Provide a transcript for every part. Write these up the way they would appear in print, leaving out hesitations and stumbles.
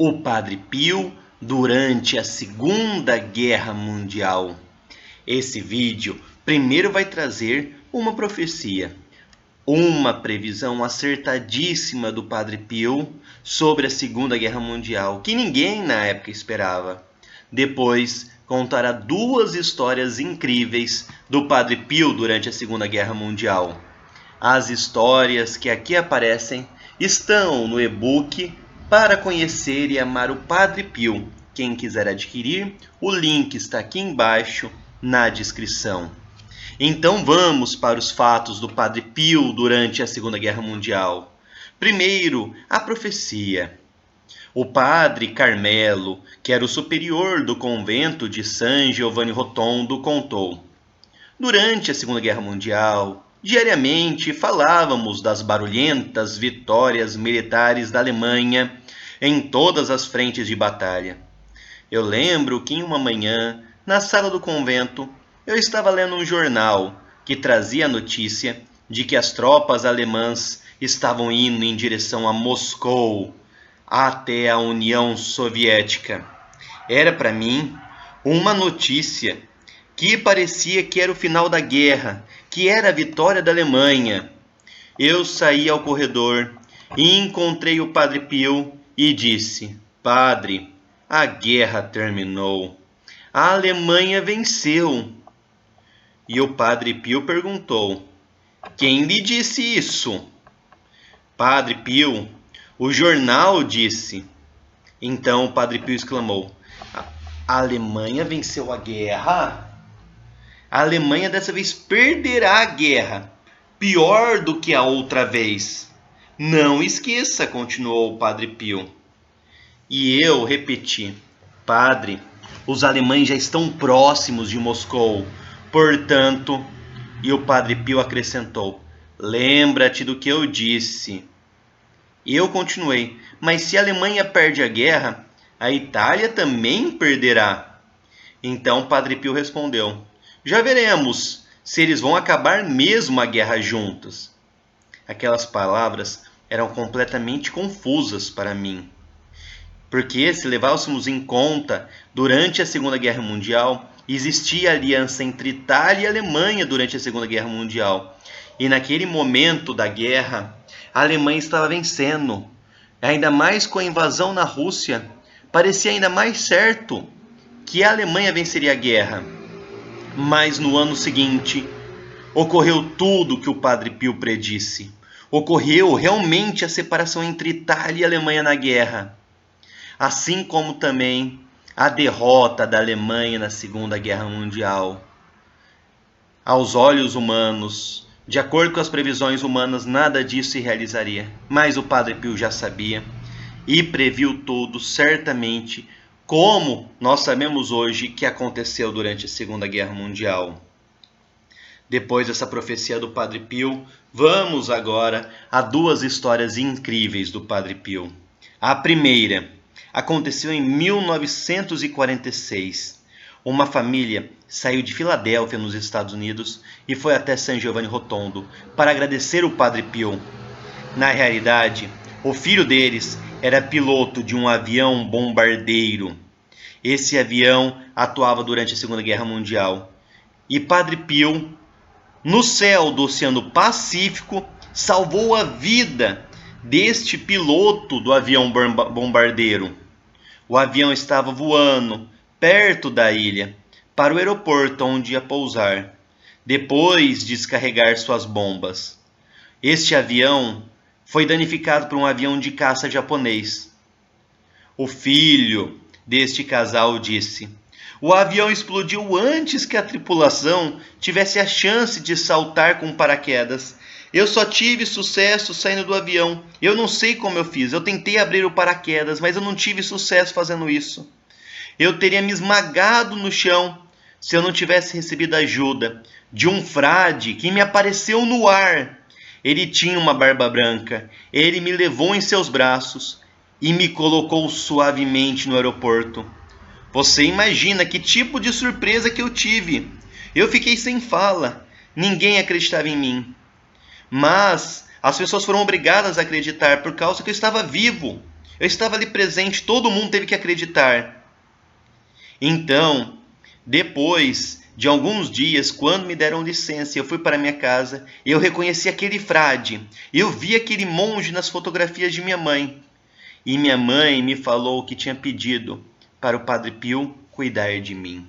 O Padre Pio durante a Segunda Guerra Mundial. Esse vídeo primeiro vai trazer uma profecia, uma previsão acertadíssima do Padre Pio sobre a Segunda Guerra Mundial, que ninguém na época esperava. Depois contará duas histórias incríveis do Padre Pio durante a Segunda Guerra Mundial. As histórias que aqui aparecem estão no e-book Para Conhecer e Amar o Padre Pio. Quem quiser adquirir, o link está aqui embaixo na descrição. Então vamos para os fatos do Padre Pio durante a Segunda Guerra Mundial. Primeiro, a profecia. O padre Carmelo, que era o superior do convento de San Giovanni Rotondo, contou: durante a Segunda Guerra Mundial, diariamente falávamos das barulhentas vitórias militares da Alemanha em todas as frentes de batalha. Eu lembro que em uma manhã, na sala do convento, eu estava lendo um jornal que trazia a notícia de que as tropas alemãs estavam indo em direção a Moscou, até a União Soviética. Era para mim uma notícia que parecia que era o final da guerra, que era a vitória da Alemanha. Eu saí ao corredor e encontrei o Padre Pio e disse: Padre, a guerra terminou. A Alemanha venceu. E o Padre Pio perguntou: quem lhe disse isso? Padre Pio, o jornal disse. Então o Padre Pio exclamou: a Alemanha venceu a guerra? A Alemanha dessa vez perderá a guerra, pior do que a outra vez. Não esqueça, continuou o Padre Pio. E eu repeti: Padre, os alemães já estão próximos de Moscou, portanto... E o Padre Pio acrescentou: lembra-te do que eu disse. E eu continuei: mas se a Alemanha perde a guerra, a Itália também perderá. Então o Padre Pio respondeu: já veremos se eles vão acabar mesmo a guerra juntos. Aquelas palavras eram completamente confusas para mim. Porque se levássemos em conta, durante a Segunda Guerra Mundial, existia aliança entre Itália e Alemanha durante a Segunda Guerra Mundial. E naquele momento da guerra, a Alemanha estava vencendo. Ainda mais com a invasão na Rússia, parecia ainda mais certo que a Alemanha venceria a guerra. Mas no ano seguinte, ocorreu tudo o que o Padre Pio predisse. Ocorreu realmente a separação entre Itália e Alemanha na guerra. Assim como também a derrota da Alemanha na Segunda Guerra Mundial. Aos olhos humanos, de acordo com as previsões humanas, nada disso se realizaria. Mas o Padre Pio já sabia e previu tudo certamente, como nós sabemos hoje que aconteceu durante a Segunda Guerra Mundial. Depois dessa profecia do Padre Pio, vamos agora a duas histórias incríveis do Padre Pio. A primeira aconteceu em 1946. Uma família saiu de Filadélfia, nos Estados Unidos, e foi até San Giovanni Rotondo para agradecer o Padre Pio. Na realidade, o filho deles era piloto de um avião bombardeiro. Esse avião atuava durante a Segunda Guerra Mundial. E Padre Pio, no céu do Oceano Pacífico, salvou a vida deste piloto do avião bombardeiro. O avião estava voando perto da ilha, para o aeroporto onde ia pousar, depois de descarregar suas bombas. Este avião foi danificado por um avião de caça japonês. O filho deste casal disse: o avião explodiu antes que a tripulação tivesse a chance de saltar com paraquedas. Eu só tive sucesso saindo do avião. Eu não sei como eu fiz. Eu tentei abrir o paraquedas, mas eu não tive sucesso fazendo isso. Eu teria me esmagado no chão se eu não tivesse recebido ajuda de um frade que me apareceu no ar. Ele tinha uma barba branca. Ele me levou em seus braços e me colocou suavemente no aeroporto. Você imagina que tipo de surpresa que eu tive. Eu fiquei sem fala. Ninguém acreditava em mim. Mas as pessoas foram obrigadas a acreditar por causa que eu estava vivo. Eu estava ali presente, todo mundo teve que acreditar. Então, depois de alguns dias, quando me deram licença, eu fui para minha casa, eu reconheci aquele frade, eu vi aquele monge nas fotografias de minha mãe. E minha mãe me falou que tinha pedido para o Padre Pio cuidar de mim.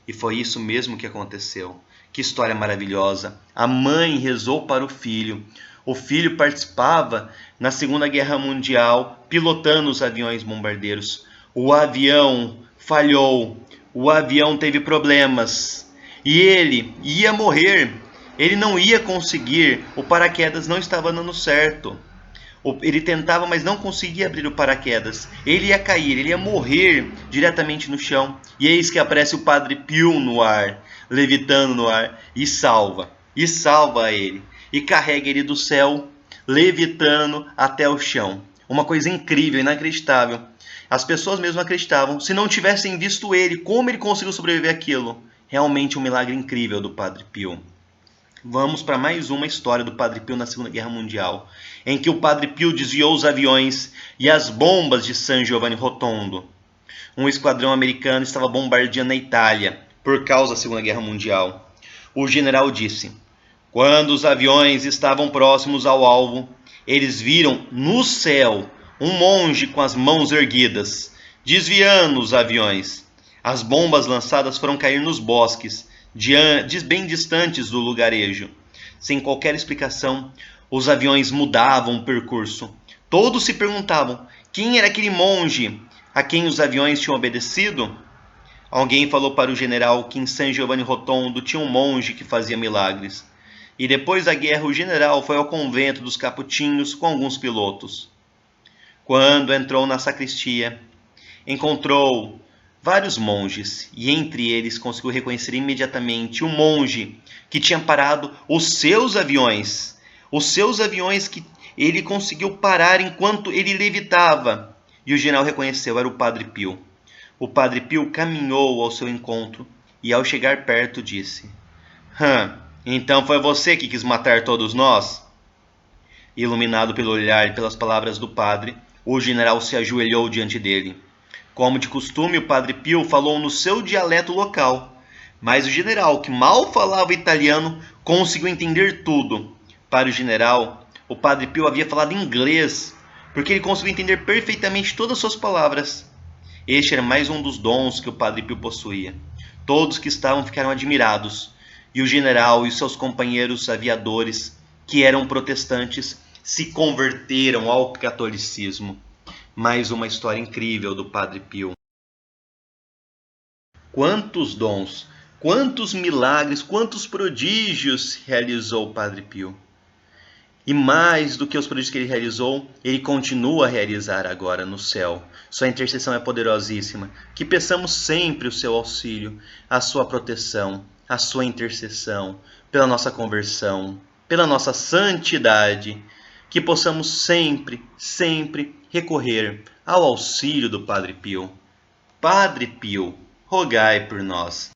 E foi isso mesmo que aconteceu. Que história maravilhosa. A mãe rezou para o filho. O filho participava na Segunda Guerra Mundial, pilotando os aviões bombardeiros. O avião falhou. O avião teve problemas. E ele ia morrer. Ele não ia conseguir. O paraquedas não estava dando certo. Ele tentava, mas não conseguia abrir o paraquedas. Ele ia cair, ele ia morrer diretamente no chão. E eis que aparece o Padre Pio no ar, levitando no ar, e salva ele. E carrega ele do céu, levitando até o chão. Uma coisa incrível, inacreditável. As pessoas mesmo acreditavam. Se não tivessem visto ele, como ele conseguiu sobreviver àquilo? Realmente um milagre incrível do Padre Pio. Vamos para mais uma história do Padre Pio na Segunda Guerra Mundial, em que o Padre Pio desviou os aviões e as bombas de San Giovanni Rotondo. Um esquadrão americano estava bombardeando a Itália por causa da Segunda Guerra Mundial. O general disse: quando os aviões estavam próximos ao alvo, eles viram no céu um monge com as mãos erguidas, desviando os aviões. As bombas lançadas foram cair nos bosques, bem distantes do lugarejo. Sem qualquer explicação, os aviões mudavam o percurso. Todos se perguntavam quem era aquele monge a quem os aviões tinham obedecido. Alguém falou para o general que em San Giovanni Rotondo tinha um monge que fazia milagres. E depois da guerra, o general foi ao convento dos Capuchinhos com alguns pilotos. Quando entrou na sacristia, encontrou vários monges, e entre eles conseguiu reconhecer imediatamente um monge que tinha parado os seus aviões que ele conseguiu parar enquanto ele levitava. E o general reconheceu, era o Padre Pio. O Padre Pio caminhou ao seu encontro e, ao chegar perto, disse: então foi você que quis matar todos nós? Iluminado pelo olhar e pelas palavras do padre, o general se ajoelhou diante dele. Como de costume, o Padre Pio falou no seu dialeto local, mas o general, que mal falava italiano, conseguiu entender tudo. Para o general, o Padre Pio havia falado inglês, porque ele conseguiu entender perfeitamente todas as suas palavras. Este era mais um dos dons que o Padre Pio possuía. Todos que estavam ficaram admirados, e o general e seus companheiros aviadores, que eram protestantes, se converteram ao catolicismo. Mais uma história incrível do Padre Pio. Quantos dons, quantos milagres, quantos prodígios realizou o Padre Pio. E mais do que os prodígios que ele realizou, ele continua a realizar agora no céu. Sua intercessão é poderosíssima. Que peçamos sempre o seu auxílio, a sua proteção, a sua intercessão, pela nossa conversão, pela nossa santidade. Que possamos sempre, sempre recorrer ao auxílio do Padre Pio. Padre Pio, rogai por nós.